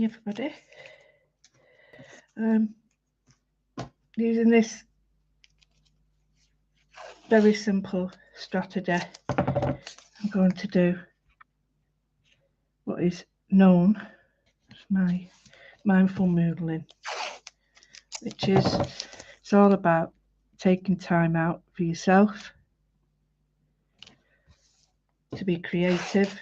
Hi everybody. Using this very simple strategy, I'm going to do what is known as my mindful moodling, which is it's all about taking time out for yourself, to be creative,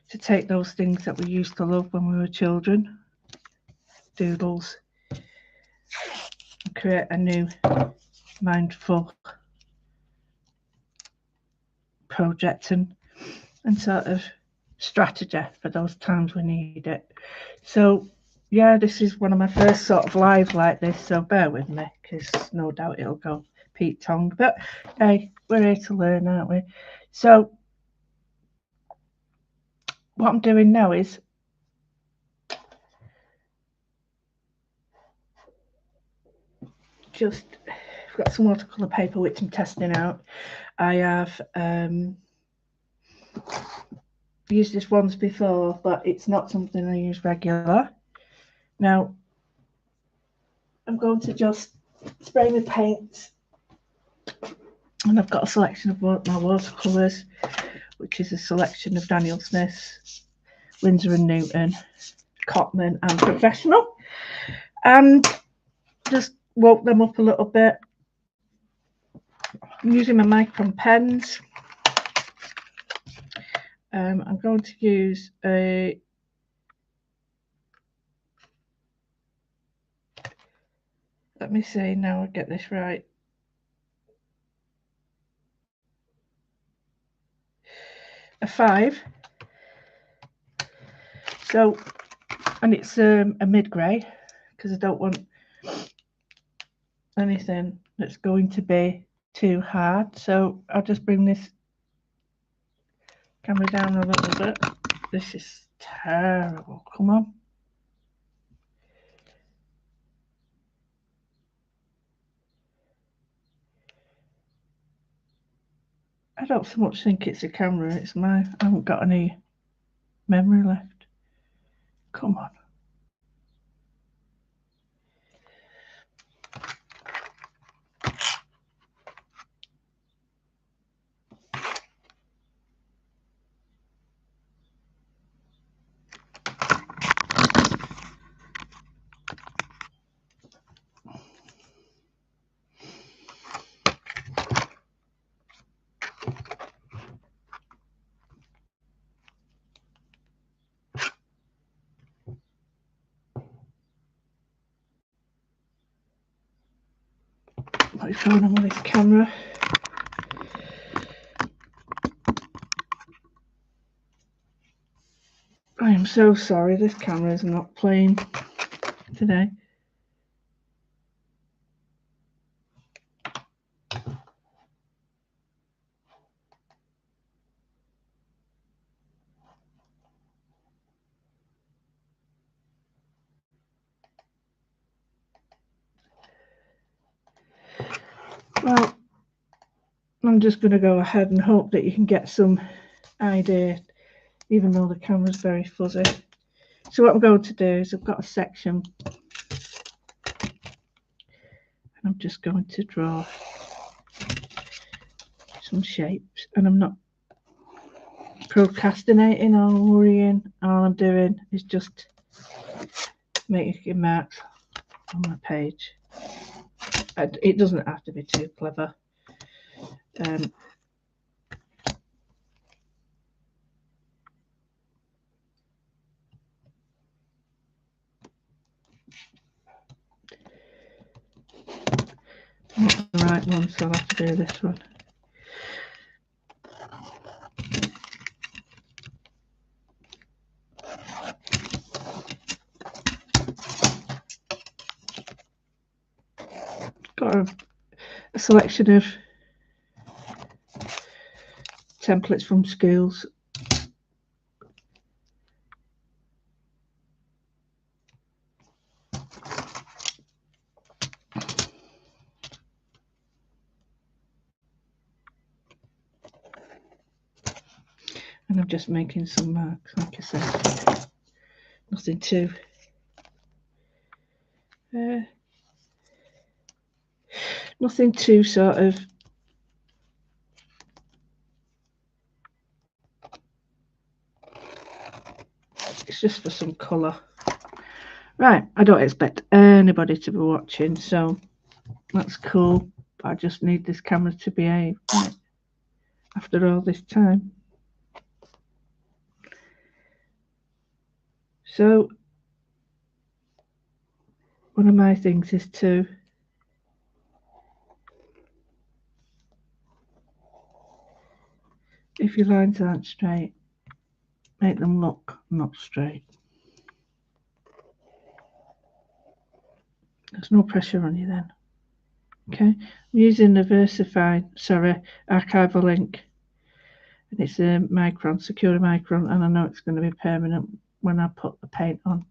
to take those things that we used to love when we were children, doodles, and create a new mindful project and sort of strategy for those times we need it. So yeah, this is one of my first sort of live like this, so bear with me because no doubt it'll go Pete Tong, but hey, we're here to learn, aren't we? So what I'm doing now is just I've got some watercolour paper which I'm testing out. I have used this once before, but it's not something I use regular. Now I'm going to just spray my paints, and I've got a selection of my watercolours, which is a selection of Daniel Smith's, Winsor and Newton, Cotman and Professional, and just woke them up a little bit. I'm using my micron pens. I'm going to use a let me see now I get this right. A 5. So, and it's a mid-grey because I don't want anything that's going to be too hard. So I'll just bring this camera down a little bit. This is terrible. Come on. I don't so much think it's a camera, it's I haven't got any memory left. Come on. What is going on with this camera? I am so sorry, this camera is not playing today. Well, I'm just going to go ahead and hope that you can get some idea, even though the camera's very fuzzy. So what I'm going to do is I've got a section, and I'm just going to draw some shapes, and I'm not procrastinating or worrying. All I'm doing is just making marks on my page. It doesn't have to be too clever. Not the right one, so I'll have to do this one. Got a selection of templates from schools. And I'm just making some marks, like I said. nothing too nothing too sort of it's just for some colour. Right, I don't expect anybody to be watching, so that's cool. But I just need this camera to behave after all this time. So one of my things is to if your lines aren't straight, make them look not straight. There's no pressure on you then. Okay, I'm using the archival ink, and it's a micron, secure micron, and I know it's going to be permanent when I put the paint on.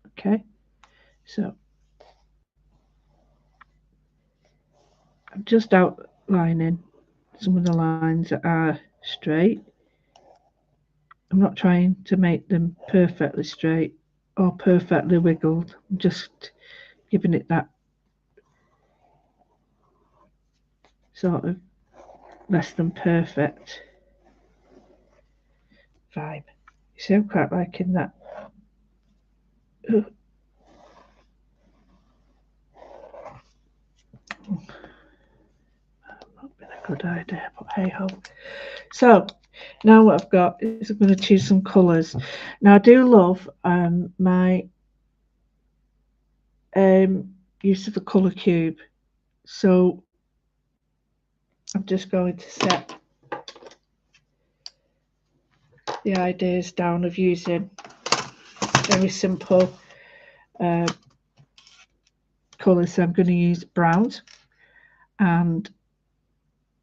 Okay, so I'm just outlining some of the lines that are straight. I'm not trying to make them perfectly straight or perfectly wiggled. I'm just giving it that sort of less than perfect vibe. You see, I'm quite liking that. Ooh. Not been a good idea, but hey ho. So now what I've got is I'm going to choose some colours. Now I do love my use of a colour cube, so I'm just going to set the ideas down of using very simple colours. So I'm going to use browns and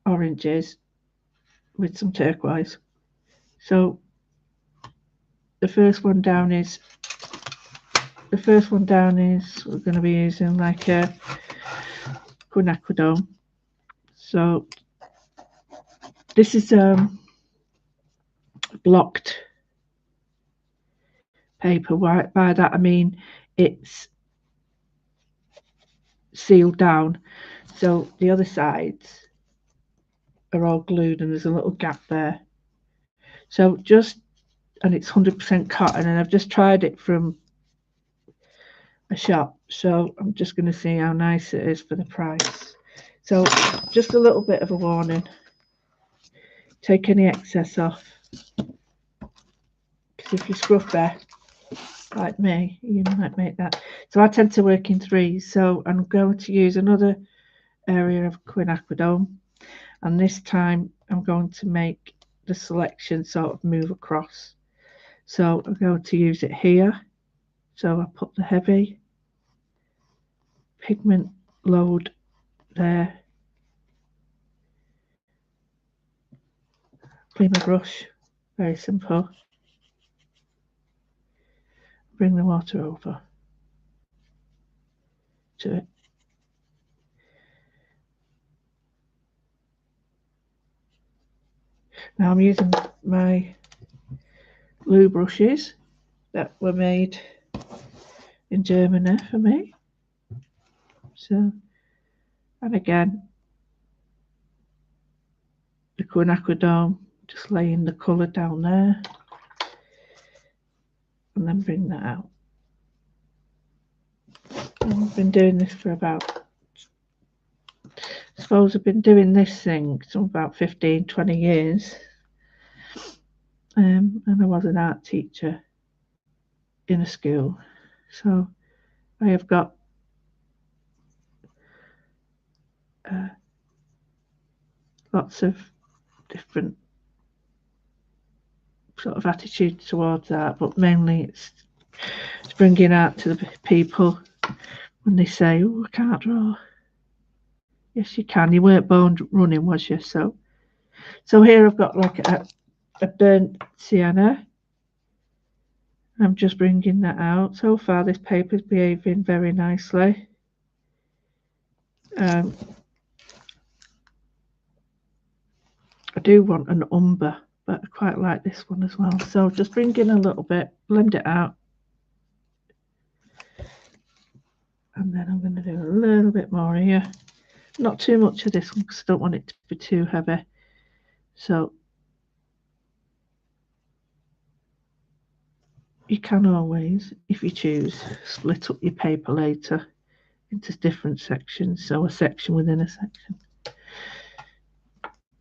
oranges with some turquoise. So the first one down is we're going to be using like a quinacridone. So this is blocked paper. By that I mean it's sealed down, so the other sides are all glued and there's a little gap there. So and it's 100% cotton, and I've just tried it from a shop, so I'm just going to see how nice it is for the price. So just a little bit of a warning, take any excess off, because if you scruff there like me, you might make that. So I tend to work in threes, so I'm going to use another area of quinacridone, and this time I'm going to make the selection sort of move across. So I'm going to use it here, so I put the heavy pigment load there, clean my brush, very simple, bring the water over to it. Now I'm using my glue brushes that were made in Germany for me. So, and again, the quinacridone, just laying the colour down there, and then bring that out. And I've been doing this for about, I suppose I've been doing this thing for about 15-20 years. And I was an art teacher in a school, so I have got lots of different sort of attitudes towards art, but mainly it's bringing art to the people when they say, "Oh, I can't draw." Yes, you can. You weren't born running, was you? So here I've got like a burnt sienna. I'm just bringing that out. So far, this paper's behaving very nicely. I do want an umber, but I quite like this one as well. So just bring in a little bit, blend it out, And then I'm going to do a little bit more here. Not too much of this one because I don't want it to be too heavy. So you can always, if you choose, split up your paper later into different sections. So a section within a section.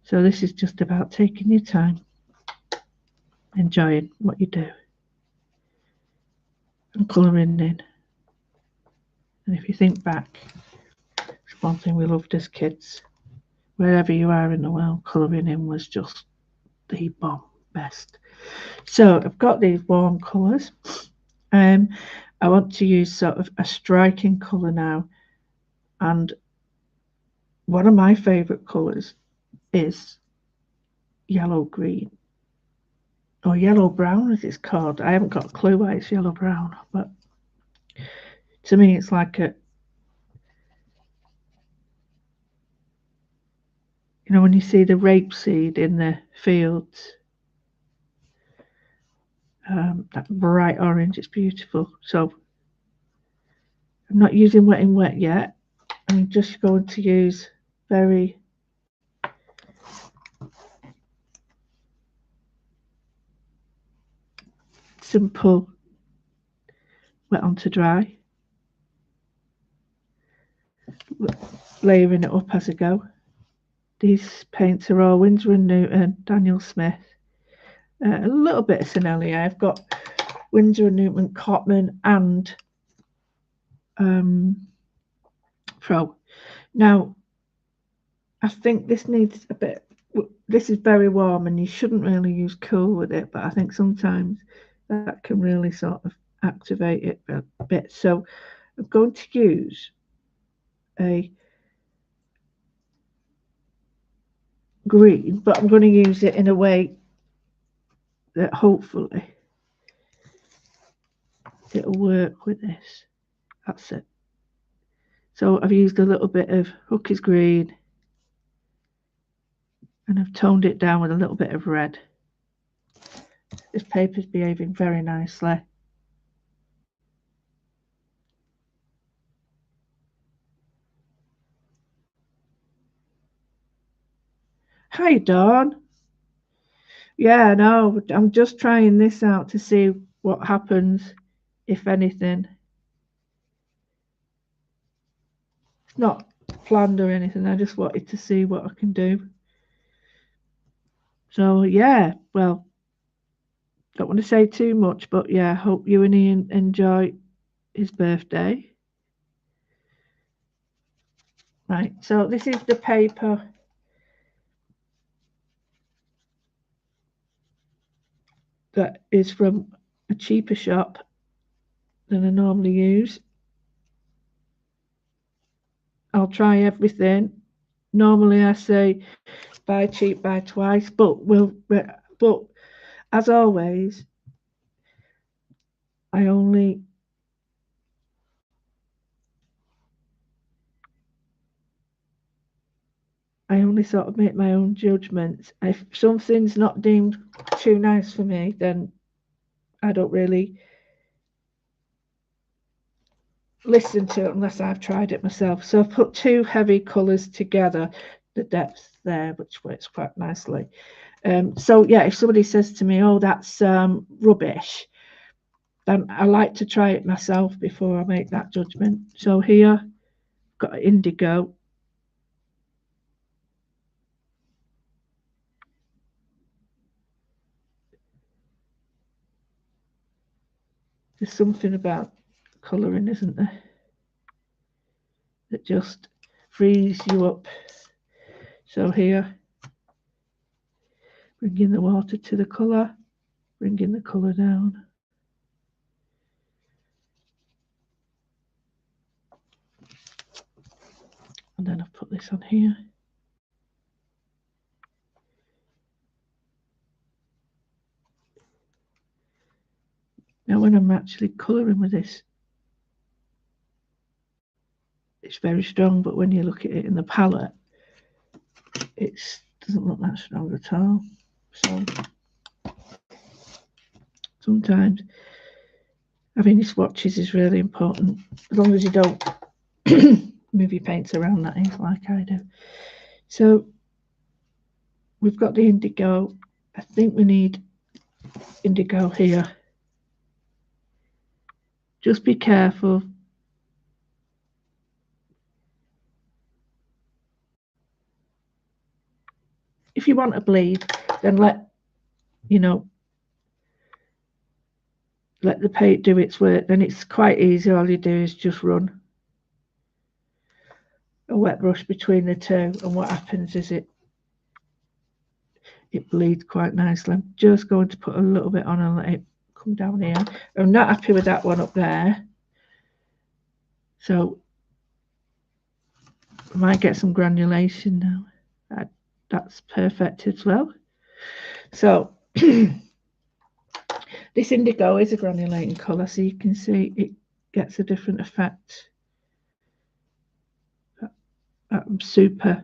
So this is just about taking your time, enjoying what you do, and colouring in. And if you think back, it's one thing we loved as kids. Wherever you are in the world, colouring in was just the bomb best. So I've got these warm colours. I want to use sort of a striking colour now, and one of my favourite colours is yellow green, or yellow brown as it's called. I haven't got a clue why it's yellow brown, but to me it's like a, you know, when you see the rapeseed in the fields, that bright orange, it's beautiful. So I'm not using wet in wet yet. I'm just going to use very simple wet onto dry, layering it up as I go. These paints are all Winsor & Newton, Daniel Smith, a little bit of Sennelier. I've got Winsor & Newton Cotman and Pro. Now, I think this needs a bit, this is very warm and you shouldn't really use cool with it, but I think sometimes that can really sort of activate it a bit. So I'm going to use a green, but I'm going to use it in a way that hopefully it'll work with this. That's it. So I've used a little bit of Hooker's green and I've toned it down with a little bit of red. This paper's behaving very nicely. Hi, Dawn. Yeah, no, I'm just trying this out to see what happens, if anything. It's not planned or anything. I just wanted to see what I can do. So, yeah, well, don't want to say too much, but yeah, hope you and Ian enjoy his birthday. Right, so this is the paper that is from a cheaper shop than I normally use. I'll try everything. Normally I say buy cheap, buy twice, but as always, I only sort of make my own judgments. If something's not deemed too nice for me, then I don't really listen to it unless I've tried it myself. So I've put two heavy colours together, the depth there, which works quite nicely. So yeah, if somebody says to me, oh, that's rubbish, then I like to try it myself before I make that judgment. So here, I've got indigo. There's something about colouring, isn't there, that just frees you up. So here, bringing the water to the colour, bringing the colour down. And then I've put this on here. Now when I'm actually colouring with this, it's very strong, but when you look at it in the palette, it doesn't look that strong at all. So sometimes having your swatches is really important, as long as you don't move your paints around, that is, like I do. So we've got the indigo. I think we need indigo here. Just be careful. If you want to bleed, then let the paint do its work. Then it's quite easy. All you do is just run a wet brush between the two, and what happens is it bleeds quite nicely. I'm just going to put a little bit on and let it come down here. I'm not happy with that one up there, so I might get some granulation now. That's perfect as well. So this indigo is a granulating colour, so you can see it gets a different effect. Super.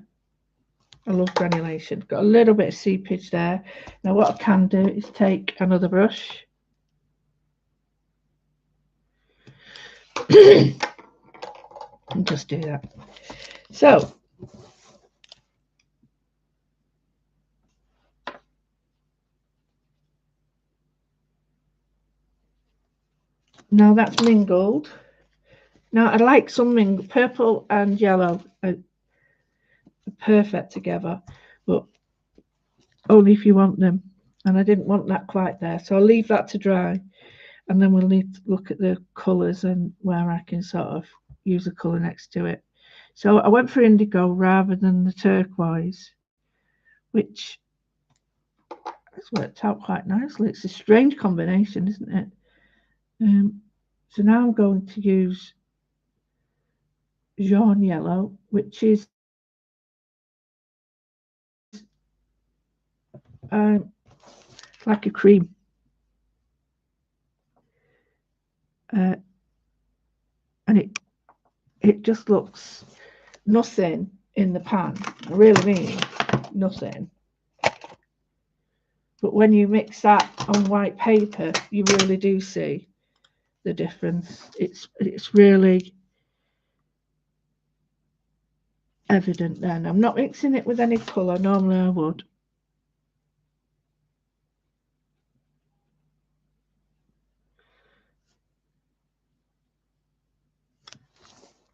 I love granulation. Got a little bit of seepage there. Now what I can do is take another brush and just do that. So now that's mingled. Now I like some mingled. Purple and yellow are perfect together, but only if you want them. And I didn't want that quite there, so I'll leave that to dry, and then we'll need to look at the colours and where I can sort of use a colour next to it. So I went for indigo rather than the turquoise, which has worked out quite nicely. It's a strange combination, isn't it? So now I'm going to use jaune yellow, which is like a cream. And it just looks nothing in the pan. I really mean nothing. But when you mix that on white paper, you really do see the difference. It's really evident then. I'm not mixing it with any colour. Normally I would.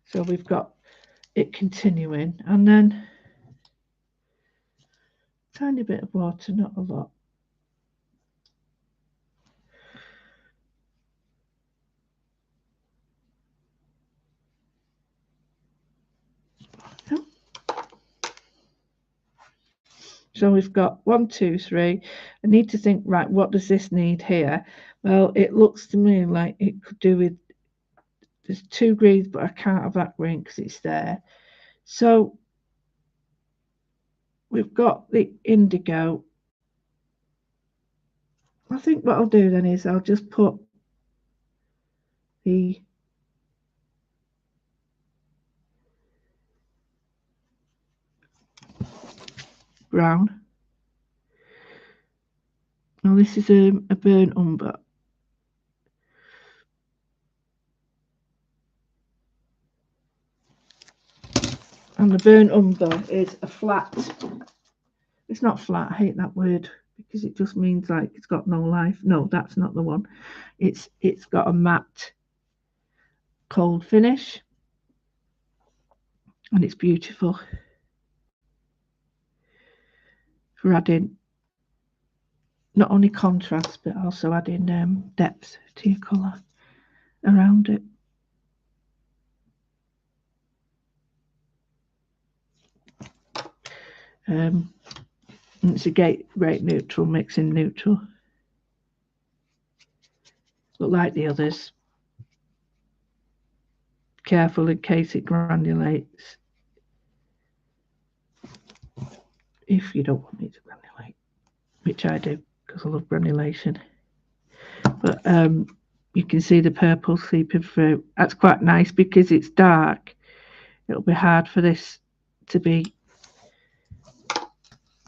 So we've got it continuing, and then a tiny bit of water, not a lot. So we've got 1, 2, 3. I need to think, right, what does this need here? Well, it looks to me like it could do with, there's 2 greens, but I can't have that green because it's there. So we've got the indigo. I think what I'll do then is I'll just put the brown. Now this is a burnt umber. And the burnt umber is a flat. It's not flat, I hate that word, because it just means like it's got no life. No, that's not the one. It's got a matte cold finish, and it's beautiful for adding not only contrast but also adding depth to your colour around it. It's a great neutral, mixing neutral, but like the others, careful in case it granulates. If you don't want it to granulate, which I do because I love granulation. But you can see the purple seeping through. That's quite nice because it's dark. It'll be hard for this to be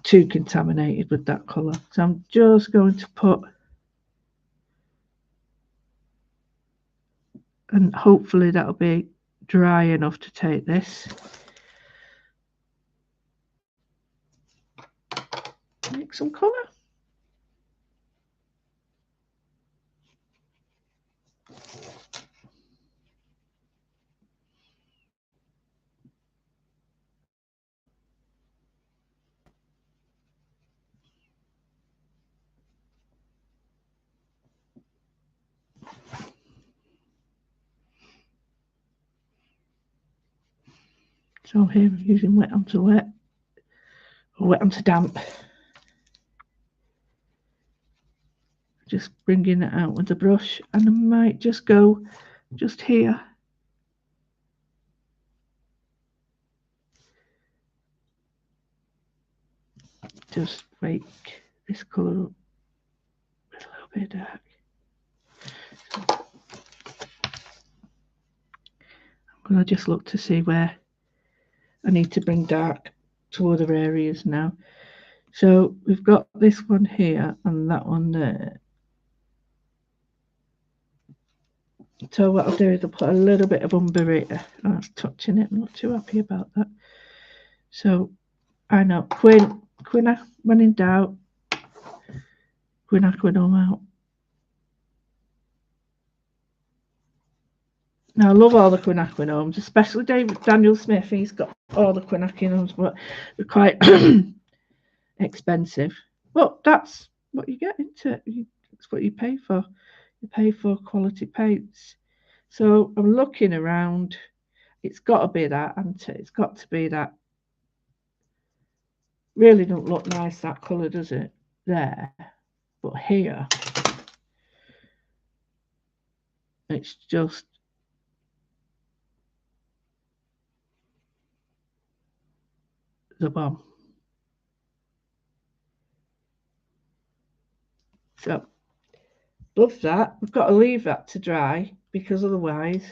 too contaminated with that colour. So I'm just going to put, and hopefully that'll be dry enough to take this. Make some colour. So here I'm using wet onto wet, or wet onto damp. Just bringing it out with the brush, and I might just go just here. Just make this colour up a little bit dark. I'm going to just look to see where I need to bring dark to other areas now. So we've got this one here and that one there. So what I'll do is I'll put a little bit of umber here. Oh, that's touching it. I'm not too happy about that. So I know Quinn, when in doubt, quinacridone out. Now I love all the quinaquinones, especially Daniel Smith. He's got all the quinaquinones, but they're quite expensive. But that's what you get into it. That's what you pay for. You pay for quality paints. So I'm looking around. It's got to be that, hasn't it? It's got to be that. Really don't look nice, that colour, does it? There. But here, it's just the bomb. So, love that. We've got to leave that to dry because otherwise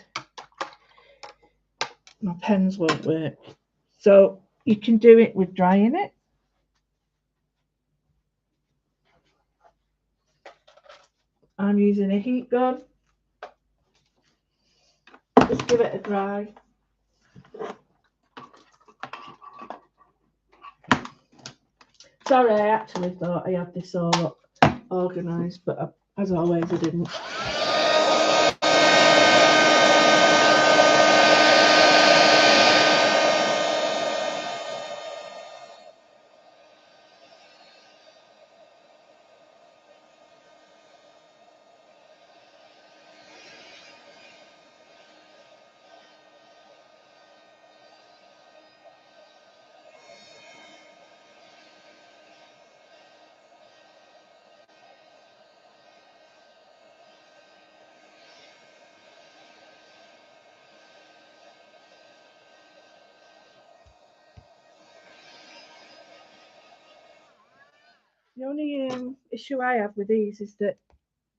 my pens won't work. So you can do it with drying it. I'm using a heat gun. Just give it a dry. Sorry, I actually thought I had this all organised, but as always I didn't. The only issue I have with these is that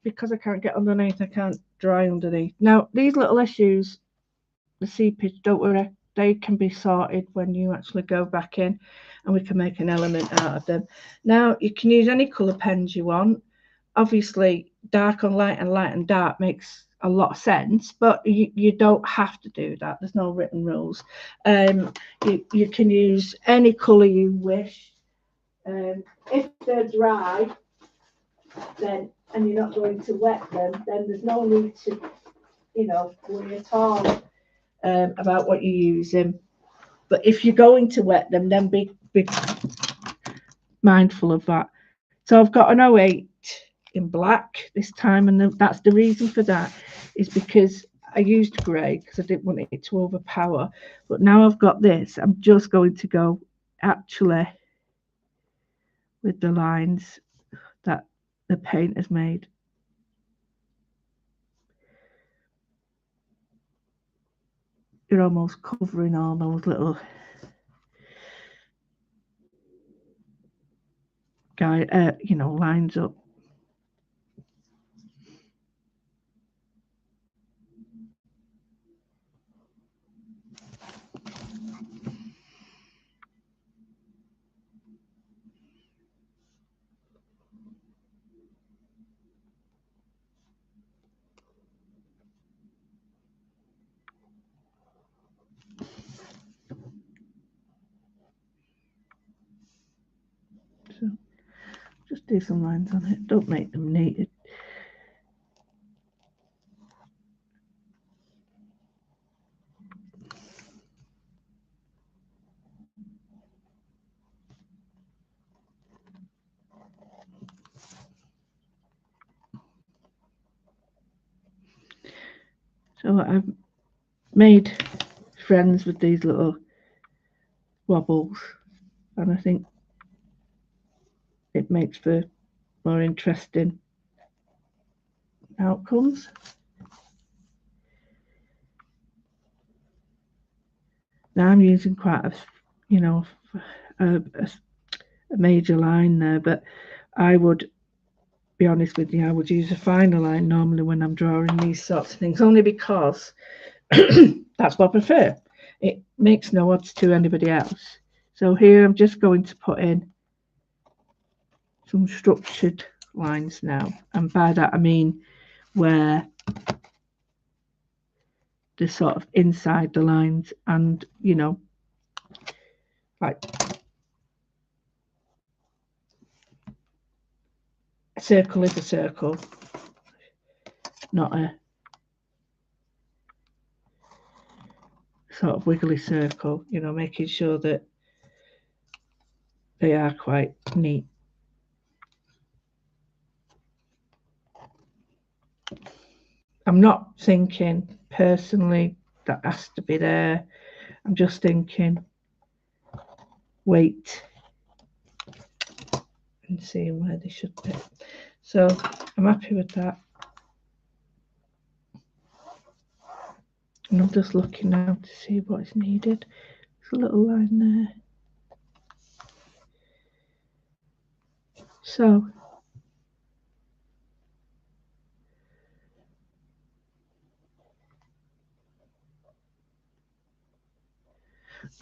because I can't get underneath, I can't dry underneath. Now, these little issues, the seepage, don't worry, they can be sorted when you actually go back in and we can make an element out of them. Now, you can use any colour pens you want. Obviously, dark on light and light and dark makes a lot of sense, but you don't have to do that. There's no written rules. You can use any colour you wish. If they're dry, then and you're not going to wet them, then there's no need to, worry at all about what you're using. But if you're going to wet them, then be mindful of that. So I've got an 08 in black this time, and that's the reason for that is because I used grey because I didn't want it to overpower. But now I've got this, I'm just going to go actually with the lines that the paint has made. You're almost covering all those little lines up. do some lines on it. Don't make them neat. So I've made friends with these little wobbles, and I think it makes for more interesting outcomes. Now I'm using quite a, you know, a major line there, but I would be honest with you, I would use a finer line normally when I'm drawing these sorts of things, only because that's what I prefer. It makes no odds to anybody else. So here I'm just going to put in some structured lines now, and by that I mean where the sort of inside the lines, and you know, like a circle is a circle, not a sort of wiggly circle, you know, making sure that they are quite neat. I'm not thinking personally that has to be there. I'm just thinking weight and seeing where they should be. So I'm happy with that. And I'm just looking now to see what is needed. There's a little line there. So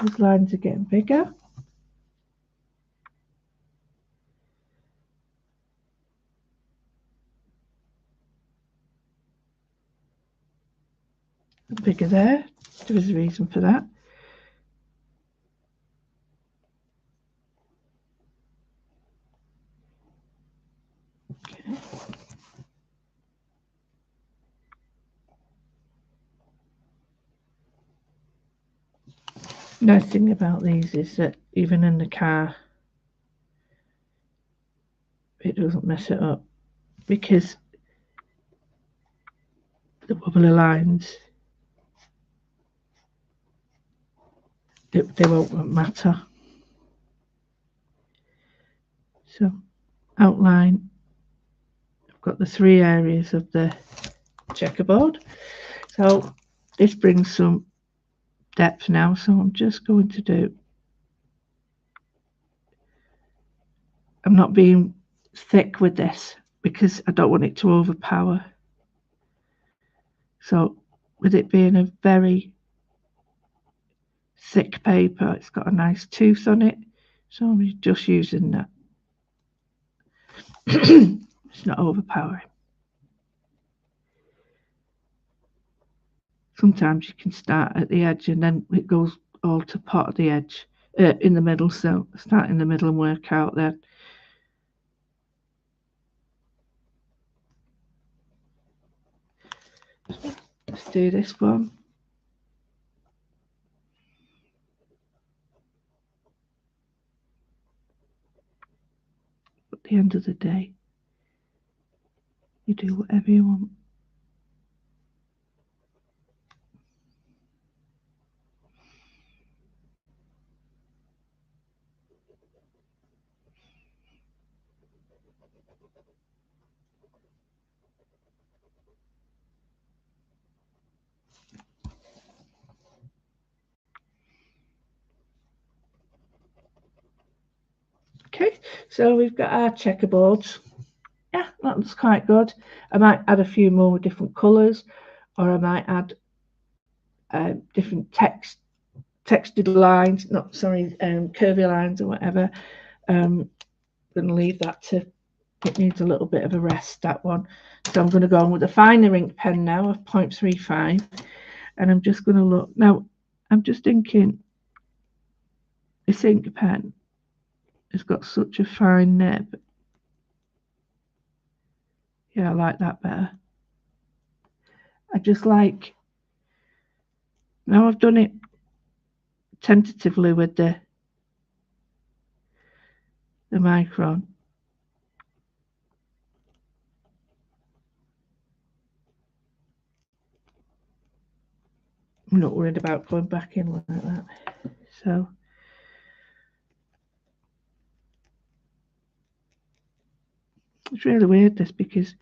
those lines are getting bigger. Bigger there. There is a reason for that. Okay. Nice thing about these is that even in the car, it doesn't mess it up, because the wobbly lines, they won't matter. So outline, I've got the 3 areas of the checkerboard. So this brings some depth now, so I'm just going to do, I'm not being thick with this because I don't want it to overpower. So with it being a very thick paper, it's got a nice tooth on it, so I'm just using that. It's not overpowering. Sometimes you can start at the edge and then it goes all to pot at the edge, in the middle, so start in the middle and work out there. Let's do this one. At the end of the day, you do whatever you want. Okay, so we've got our checkerboards. Yeah, that looks quite good. I might add a few more different colours, or I might add different textured lines, not sorry, curvy lines or whatever. I'm going to leave that to, it needs a little bit of a rest, that one. So I'm going to go on with a finer ink pen now of 0.35, and I'm just going to look. Now, I'm just thinking, this ink pen has got such a fine nib Yeah, I like that better. I just like, now I've done it tentatively with the micron. I'm not worried about going back in like that. So it's really weird this, because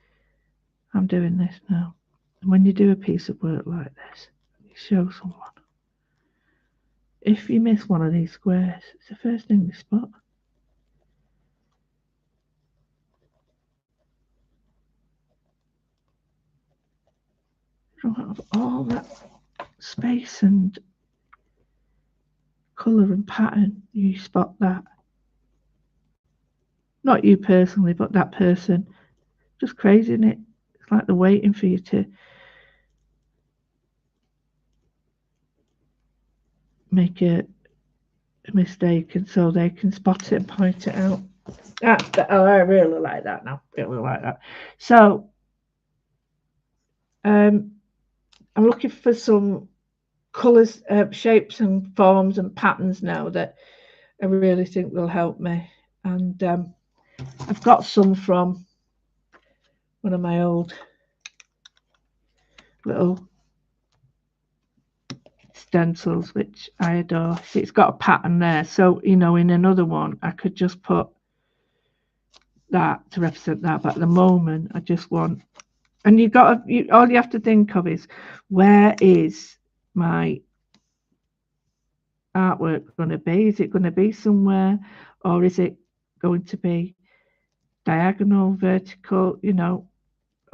I'm doing this now. And when you do a piece of work like this, you show someone. If you miss one of these squares, it's the first thing they spot. You don't have all that space and colour and pattern, you spot that. Not you personally, but that person. Just crazy, isn't it? It's like they're waiting for you to make a mistake, and so they can spot it and point it out. Oh, I really like that now. Really like that. So, I'm looking for some colours, shapes, and forms and patterns now that I really think will help me. And I've got some from one of my old little stencils, which I adore. See, it's got a pattern there. So, in another one, I could just put that to represent that. But at the moment, I just want, and all you have to think of is, where is my artwork going to be? Is it going to be somewhere, or is it going to be diagonal, vertical,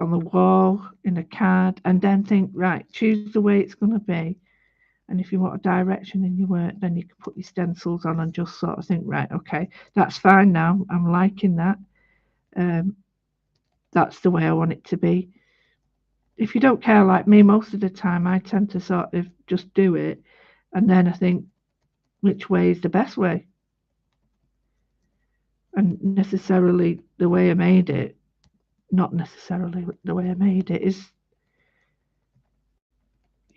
on the wall, in a card? And then think, right, choose the way it's going to be. And if you want a direction in your work, then you can put your stencils on and just sort of think, right, okay, that's fine now. I'm liking that. That's the way I want it to be. If you don't care like me, most of the time I tend to sort of just do it, and then I think, which way is the best way? And necessarily the way I made it, not necessarily the way I made it, is,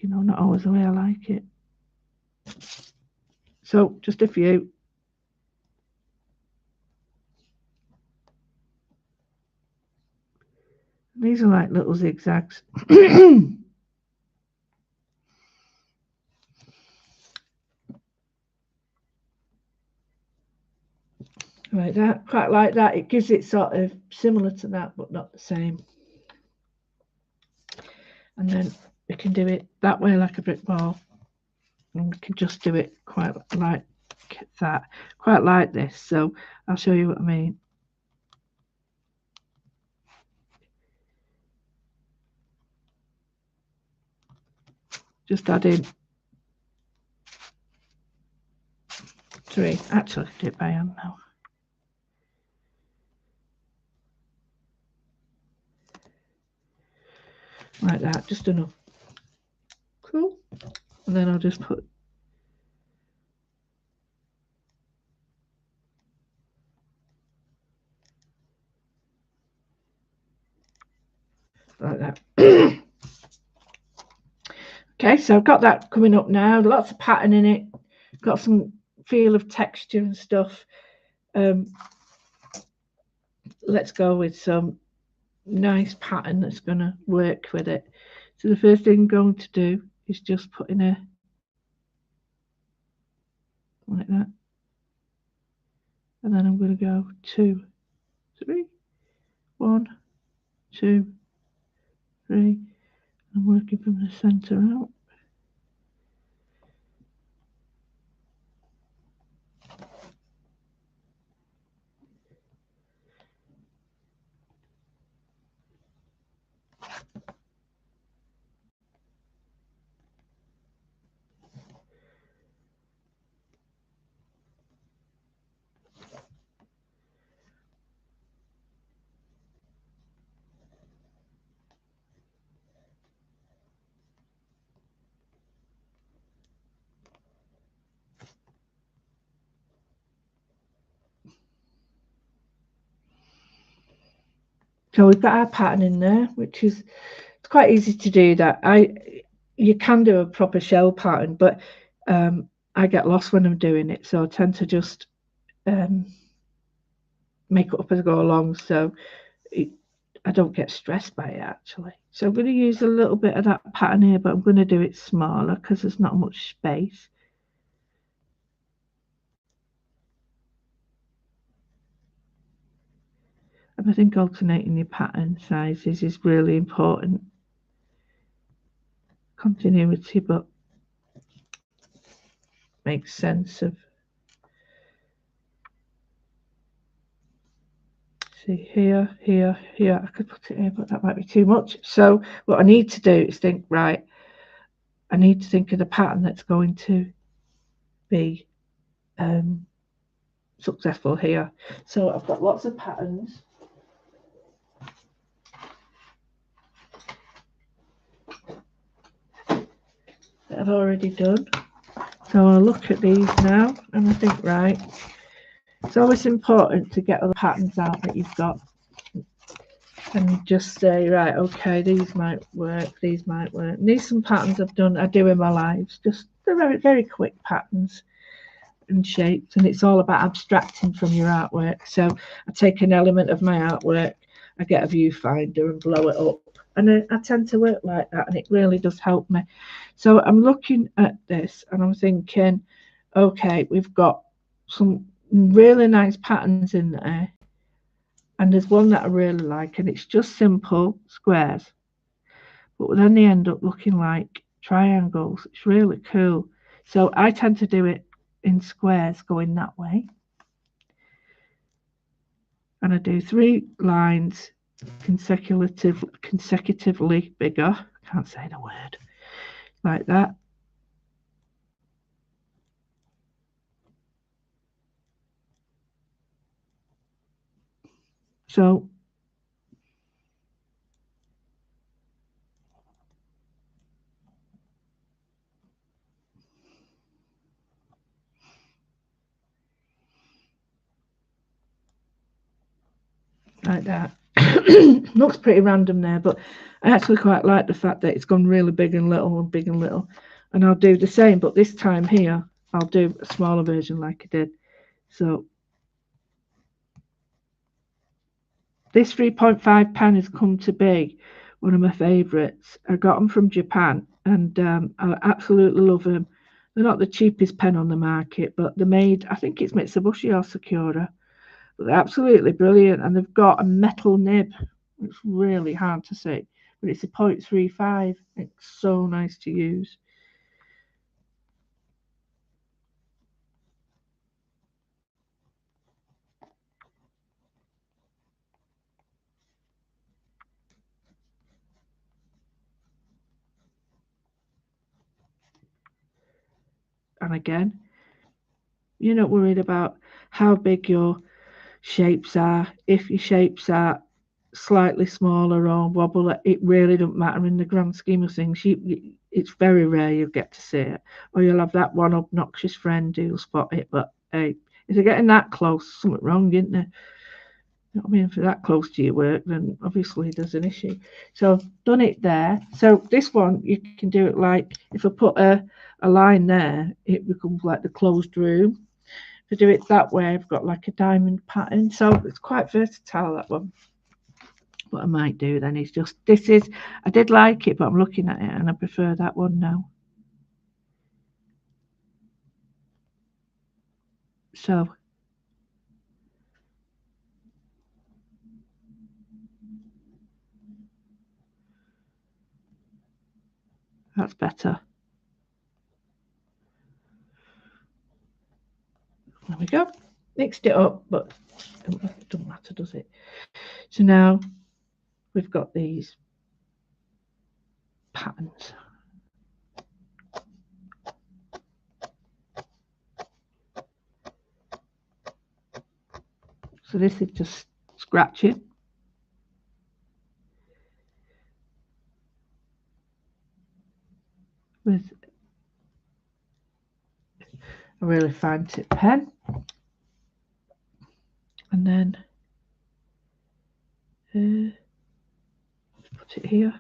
not always the way I like it. So just a few. These are like little zigzags. Like that, quite like that. It gives it sort of similar to that, but not the same. And then we can do it that way, like a brick wall. And we can just do it quite like that, quite like this. So I'll show you what I mean. Just add in 3. Actually, do it by hand now. Like that, just enough. Cool. And then I'll just put like that. Okay, so I've got that coming up now. Lots of pattern in it. Got some feel of texture and stuff. Let's go with some nice pattern that's going to work with it. So the first thing I'm going to do is just put in a, like that, and then I'm going to go 2, 3, 1, 2, 3. I'm working from the center out. So we've got our pattern in there, which is, it's quite easy to do that. You can do a proper shell pattern, but I get lost when I'm doing it, so I tend to just make it up as I go along, so I don't get stressed by it actually. So I'm going to use a little bit of that pattern here, but I'm going to do it smaller because there's not much space. And I think alternating your pattern sizes is really important. Continuity, but makes sense of. See here, here, here. I could put it here, but that might be too much. So what I need to do is think, right, I need to think of the pattern that's going to be successful here. So I've got lots of patterns. That I've already done. So I'll look at these now and I think, right, it's always important to get other patterns out that you've got and just say, right, okay, these might work, these might work. And these are some patterns I do in my lives, just they're very, very quick patterns and shapes, and it's all about abstracting from your artwork. So I take an element of my artwork, I get a viewfinder and blow it up, and I tend to work like that, and it really does help me. So I'm looking at this and I'm thinking, okay, we've got some really nice patterns in there, and there's one that I really like, and it's just simple squares, but then they end up looking like triangles. It's really cool. So I tend to do it in squares going that way, and I do 3 lines consecutively bigger, I can't say the word, like that. So like that. Looks pretty random there, but I actually quite like the fact that it's gone really big and little and big and little. And I'll do the same, but this time here I'll do a smaller version like I did. So this 3.5 pen has come to be one of my favourites. I got them from Japan, and I absolutely love them. They're not the cheapest pen on the market, but they're made, I think it's Mitsubishi or Sakura, but they're absolutely brilliant, and they've got a metal nib. It's really hard to see, but it's a 0.35. It's so nice to use. And again, you're not worried about how big your shapes are. If your shapes are slightly smaller or wobble, it really doesn't matter in the grand scheme of things. It's very rare you get to see it, or you'll have that one obnoxious friend who'll spot it. But hey, if they're getting that close, something wrong, isn't there? You know what I mean? If they're that close to your work, then obviously there's an issue. So I've done it there. So this one, you can do it like, if I put a line there, it becomes like the closed room. To do it that way, I've got like a diamond pattern, so it's quite versatile, that one. What I might do then is just, this is, I did like it, but I'm looking at it and I prefer that one now. So that's better. There we go. Mixed it up, but it doesn't matter, does it? So now we've got these patterns. So this is just scratching. With a really fine tip pen. And then put it here.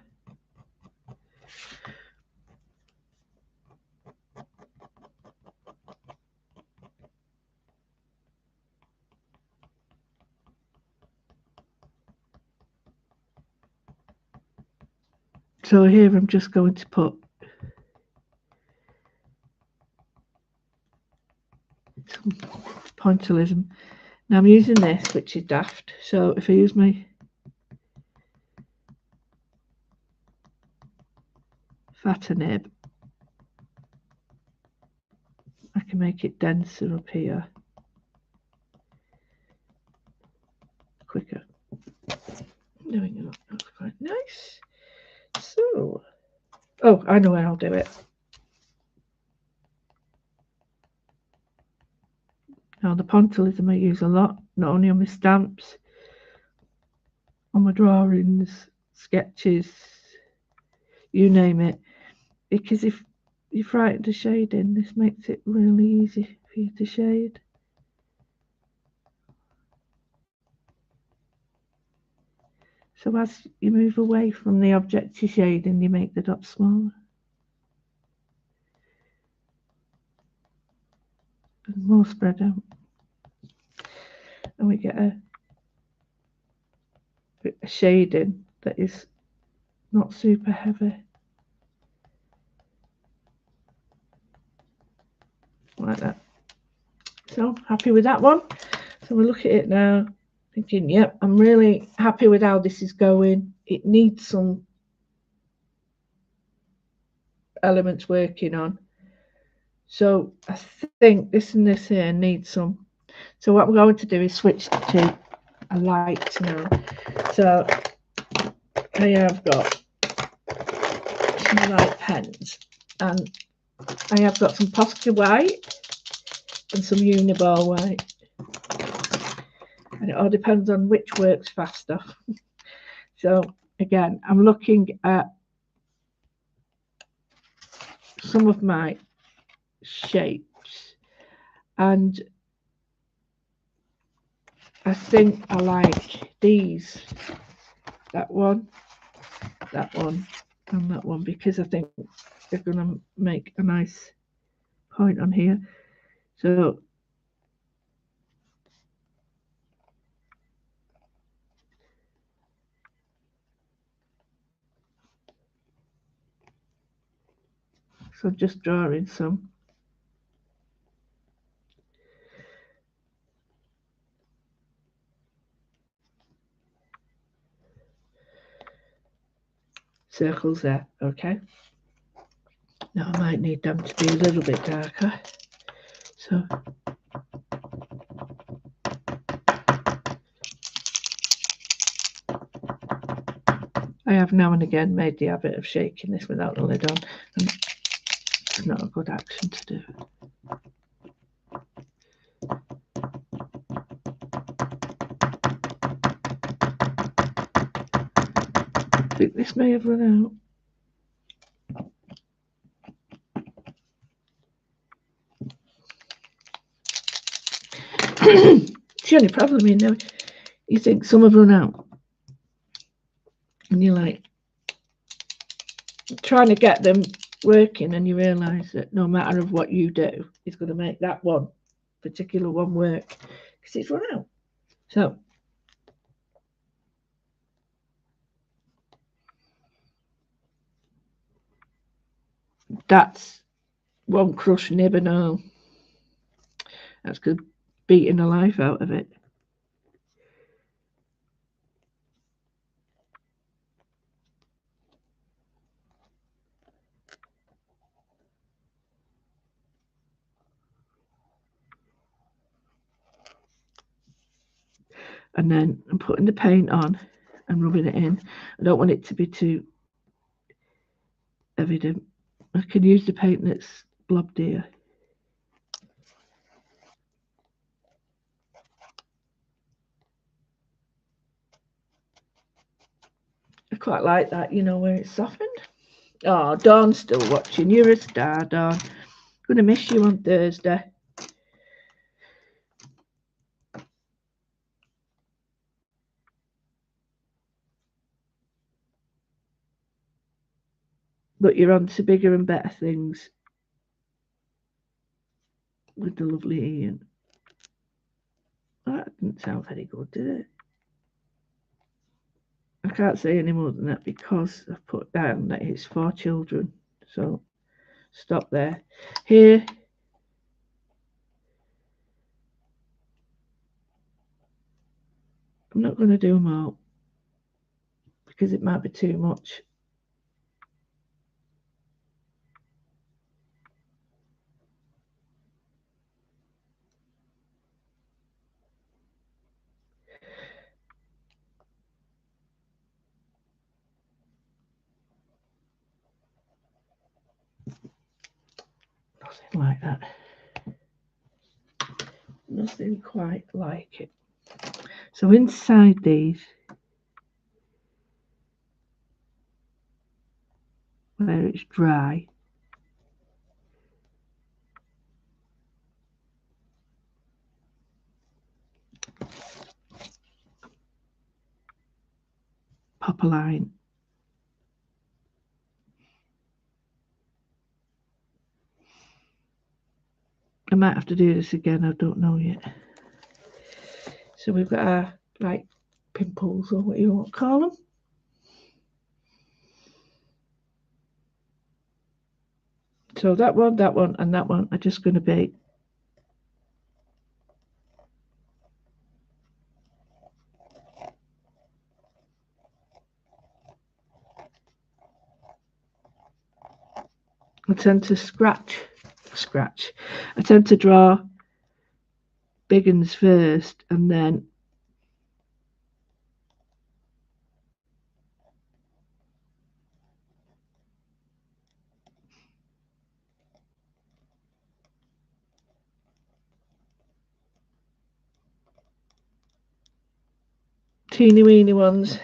So here I'm just going to put some pointillism. Now I'm using this, which is daft. So if I use my fatter nib, I can make it denser up here quicker. There we go. That's quite nice. So, oh, I know where I'll do it. Now the pointillism I use a lot, not only on my stamps, on my drawings, sketches, you name it. Because if you're frightened of shading, this makes it really easy for you to shade. So as you move away from the object you're shading, you make the dots smaller. And more spread out. And we get a shading that is not super heavy. Like that. So happy with that one. So we'll look at it now, thinking, yep, I'm really happy with how this is going. It needs some elements working on. So I think this and this here needs some. So what we're going to do is switch to a light now. So I have got some light pens, and I have got some Posca white and some Uniball white. And it all depends on which works faster. So again, I'm looking at some of my shapes, and I think I like these, that one, and that one, because I think they're going to make a nice point on here. So just drawing some. Circles there, okay. Now I might need them to be a little bit darker. So I have now and again made the habit of shaking this without the lid on, and it's not a good action to do. I think this may have run out. It's the only problem, you know. You think some have run out, and you're like trying to get them working, and you realise that no matter of what you do, it's going to make that one particular one work because it's run out. So that's one crush nib and all. That's good, beating the life out of it. And then I'm putting the paint on and rubbing it in. I don't want it to be too evident. I can use the paint that's blobbed here. I quite like that, you know, where it's softened. Oh, Dawn's still watching. You're a star, Dawn. Gonna miss you on Thursday. but you're on to bigger and better things with the lovely Ian. That didn't sound very good, did it? I can't say any more than that because I've put down that it's for children. So stop there. Here, I'm not going to do them all because it might be too much. Nothing like that. Nothing quite like it. So inside these, where it's dry, pop a line. I might have to do this again, I don't know yet. So we've got our like pimples or what you want to call them. So that one, and that one are just going to be I tend to scratch. I tend to draw big ones first and then teeny weeny ones.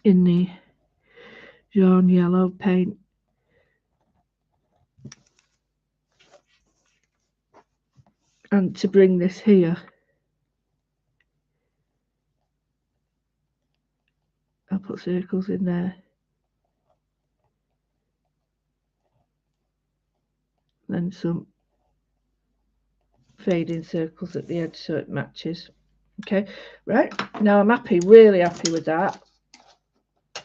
In the jaune yellow paint. And to bring this here, I'll put circles in there. Then some fading circles at the edge so it matches. Okay, right, now I'm happy, really happy with that.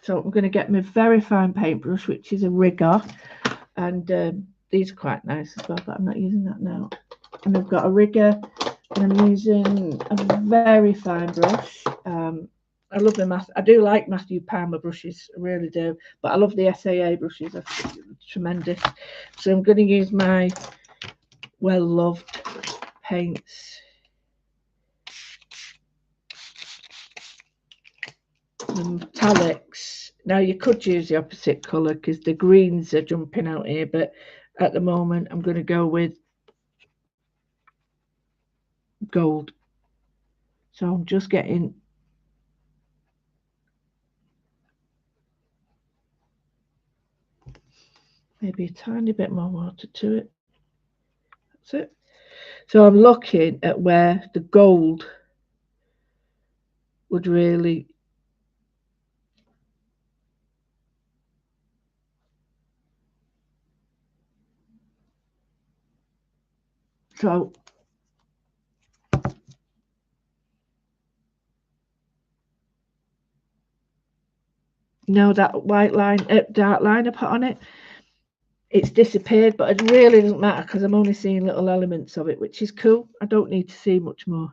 So I'm going to get my very fine paintbrush, which is a rigger, and these are quite nice as well, but I'm not using that now. And I've got a rigger, and I'm using a very fine brush. I love the I do like Matthew Palmer brushes, I really do, but I love the SAA brushes, they're tremendous. So I'm going to use my well-loved paints. The metallics. Now you could use the opposite colour because the greens are jumping out here, but at the moment I'm going to go with gold. So I'm just getting maybe a tiny bit more water to it. That's it. So I'm looking at where the gold would really so now that white line, dark line I put on it, it's disappeared, but it really doesn't matter because I'm only seeing little elements of it, which is cool. I don't need to see much more.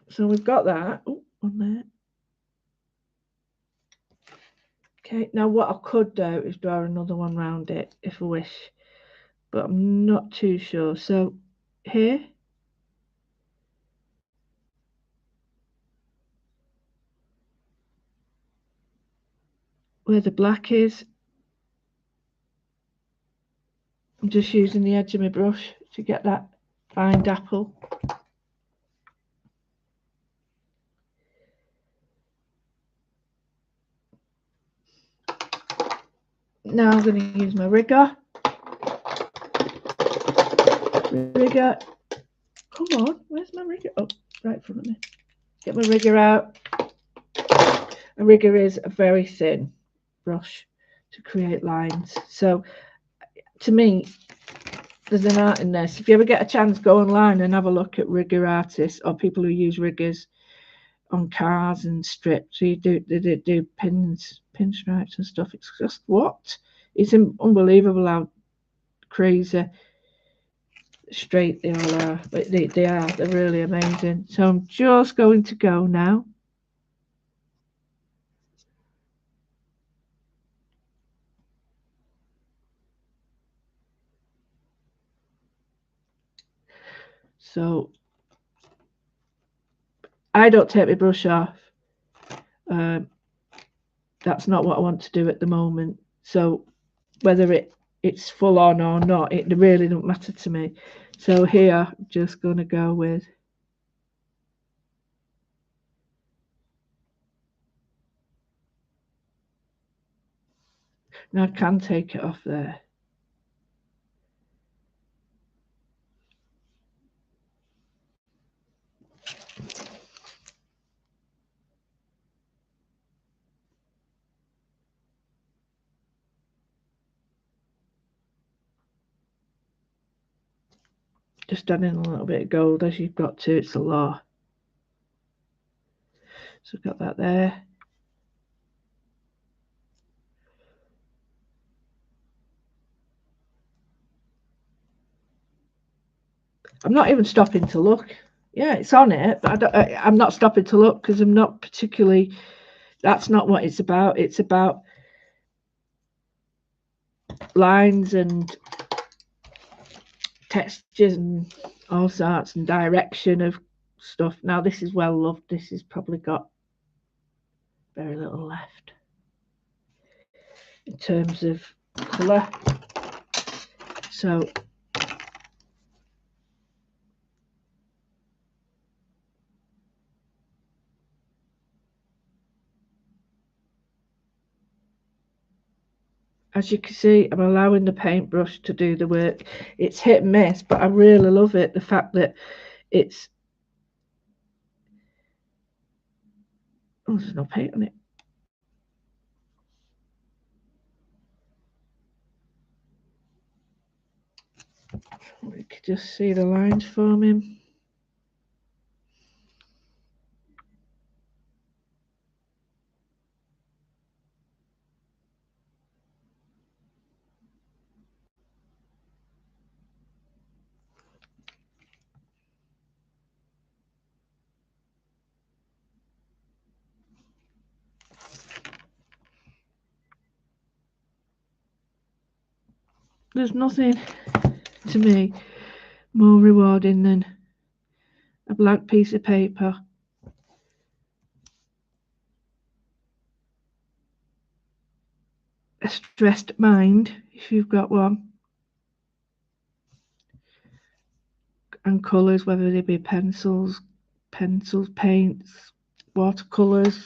So we've got that on there. Okay, now what I could do is draw another one round it if I wish, but I'm not too sure. So here, where the black is, I'm just using the edge of my brush to get that Find apple. Now I'm going to use my rigger. Rigger. Come on, where's my rigger? Oh, right in front of me. Get my rigger out. A rigger is a very thin brush to create lines. So to me, there's an art in this. If you ever get a chance, go online and have a look at rigger artists or people who use riggers on cars and strips. So they do pinstripes and stuff. It's just what? It's unbelievable how crazy straight they all are. But they're really amazing. So I'm just going to go now. So I don't take my brush off. That's not what I want to do at the moment. So whether it's full on or not, it really don't matter to me. So here, I'm just going to go with. Now I can take it off there. Just adding a little bit of gold as you've got to, it's a law. So I've got that there. I'm not even stopping to look. Yeah, it's on it, but I'm not stopping to look because I'm not particularly, that's not what it's about. It's about lines and textures and all sorts and direction of stuff. Now this is well loved. This has probably got very little left in terms of colour. So as you can see, I'm allowing the paintbrush to do the work. It's hit and miss, but I really love it. The fact that it's, oh, there's no paint on it. We could just see the lines forming. There's nothing to me more rewarding than a blank piece of paper a stressed mind, if you've got one, and colours, whether they be pencils, paints, watercolours,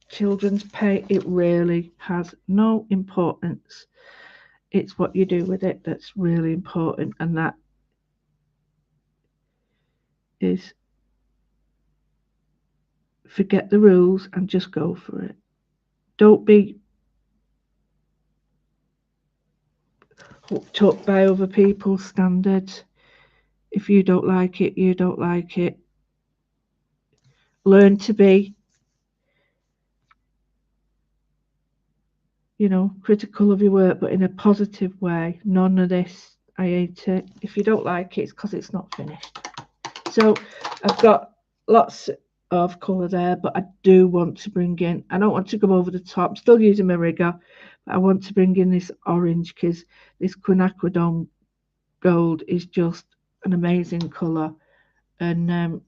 children's paint. It really has no importance. It's what you do with it that's really important, and that is forget the rules and just go for it. Don't be hooked up by other people's standards. If you don't like it, you don't like it. Learn to be, critical of your work, but in a positive way. None of this, I hate it. If you don't like it, it's because it's not finished. So I've got lots of colour there, but I do want to bring in, I don't want to go over the top. I'm still using my rigger, but I want to bring in this orange because this quinacridone gold is just an amazing colour. And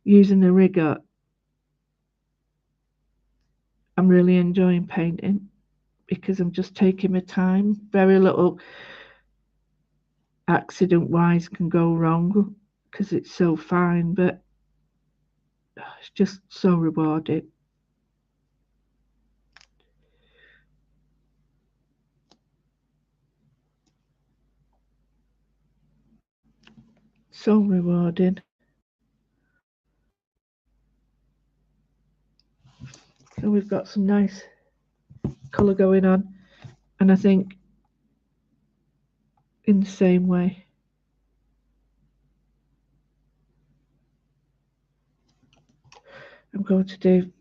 using the rigger, I'm really enjoying painting because I'm just taking my time. Very little accident wise can go wrong because it's so fine, but it's just so rewarding. So rewarding. So we've got some nice colour going on, and I think in the same way I'm going to do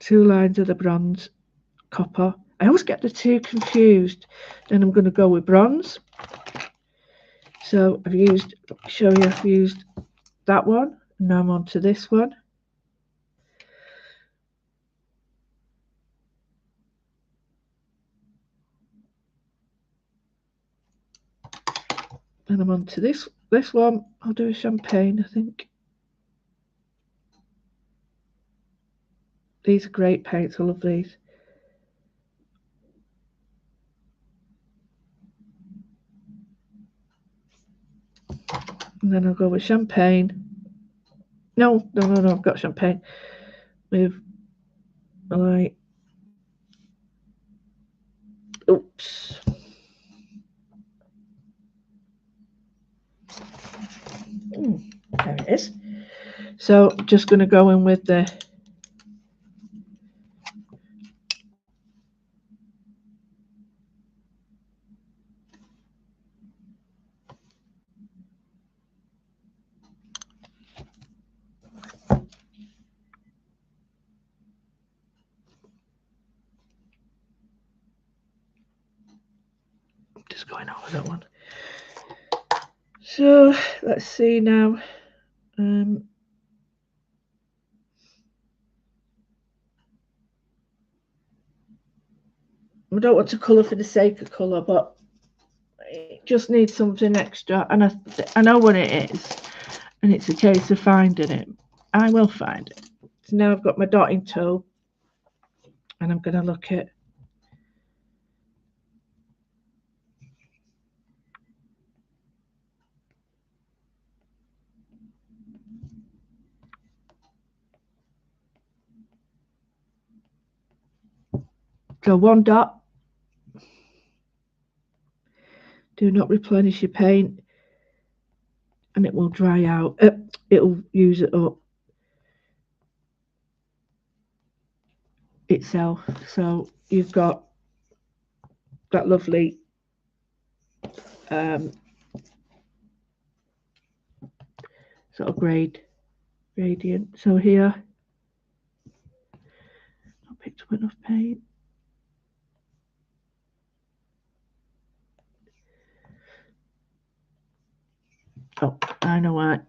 2 lines of the bronze copper. I always get the two confused. Then I'm going to go with bronze. So I've used, show you, I've used that one, and now I'm on to this one. And I'm on to this one. I'll do a champagne, I think. These are great paints, I love these. And then I'll go with champagne. No, I've got champagne with like, oops. There it is. So just going to go in with the just going over that one. So let's see now. I don't want to colour for the sake of colour, but it just needs something extra, and I know what it is, and it's a case of finding it. I will find it. So now I've got my dotting tool, and I'm going to look at so one dot. Do not replenish your paint, and it will dry out. It'll use it up itself. So you've got that lovely sort of gradient. So here, I picked up enough paint. Oh, I know why.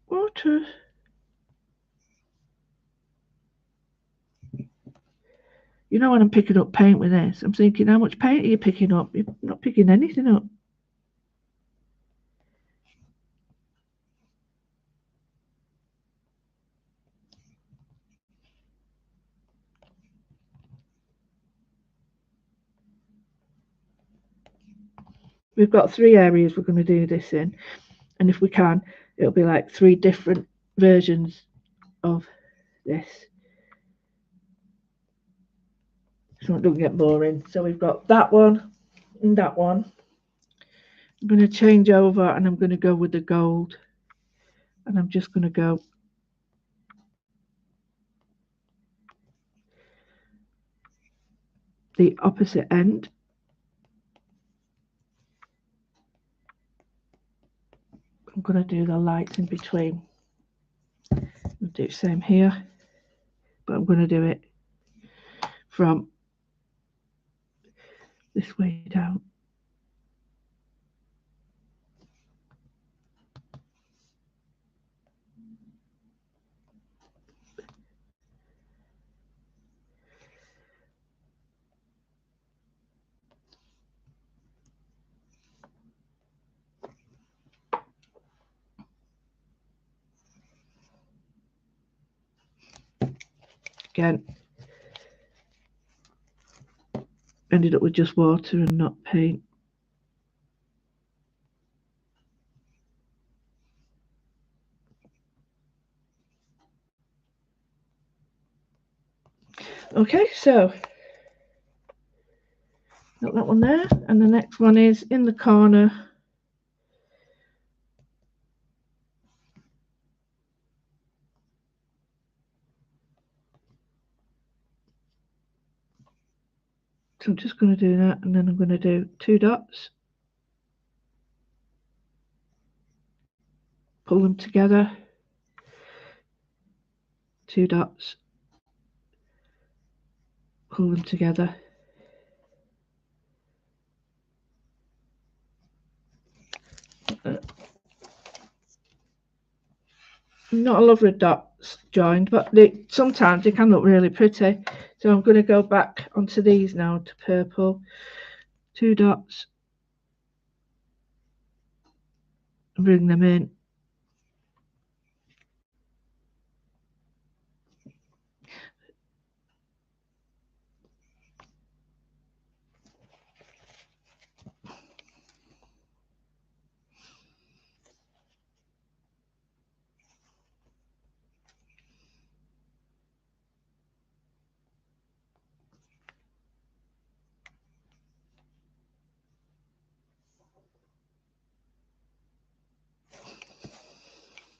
Water. You know, when I'm picking up paint with this, I'm thinking, how much paint are you picking up? You're not picking anything up. We've got 3 areas we're going to do this in, and if we can, it'll be like 3 different versions of this, so it doesn't get boring. So we've got that one and that one. I'm going to change over, and I'm going to go with the gold, and I'm just going to go the opposite end. I'm going to do the lights in between. I'll do the same here, but I'm going to do it from this way down. Again, ended up with just water and not paint. Okay, so got that one there, and the next one is in the corner. So I'm just going to do that, and then I'm going to do 2 dots, pull them together, 2 dots, pull them together. Not a lot of dots joined, but sometimes they can look really pretty. So I'm going to go back onto these now to purple, 2 dots, bring them in.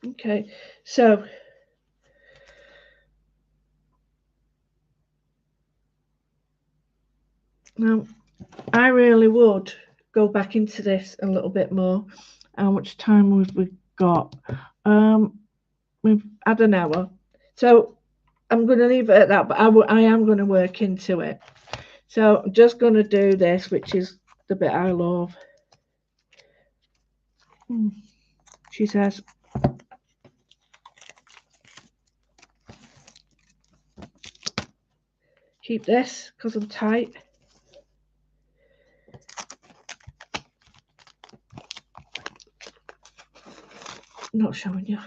Okay, so now I really would go back into this a little bit more. How much time have we got? We've had an hour, so I'm going to leave it at that, but I am going to work into it. So I'm just going to do this, which is the bit I love. She says, keep this because I'm tight. Not showing you.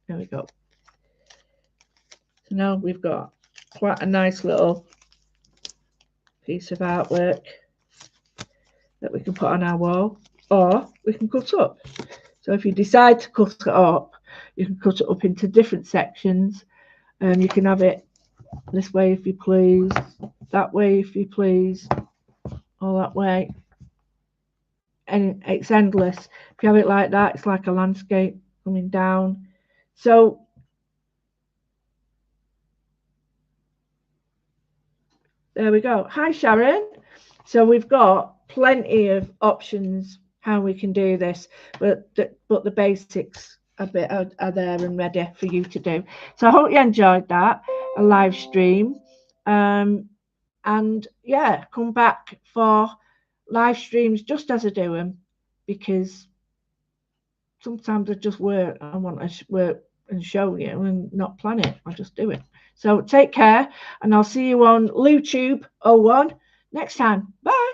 There we go. So now we've got quite a nice little piece of artwork that we can put on our wall, or we can cut up. So if you decide to cut it up, you can cut it up into different sections, and you can have it this way if you please, that way if you please, or that way, and it's endless. If you have it like that, it's like a landscape coming down. So there we go. Hi Sharon. So we've got plenty of options how we can do this, but the basics are there and ready for you to do. So I hope you enjoyed that, a live stream, and yeah, come back for live streams just as I do them, because sometimes I just work. I want to work and show you and not plan it. I just do it. So take care, and I'll see you on YouTube 01 next time. Bye.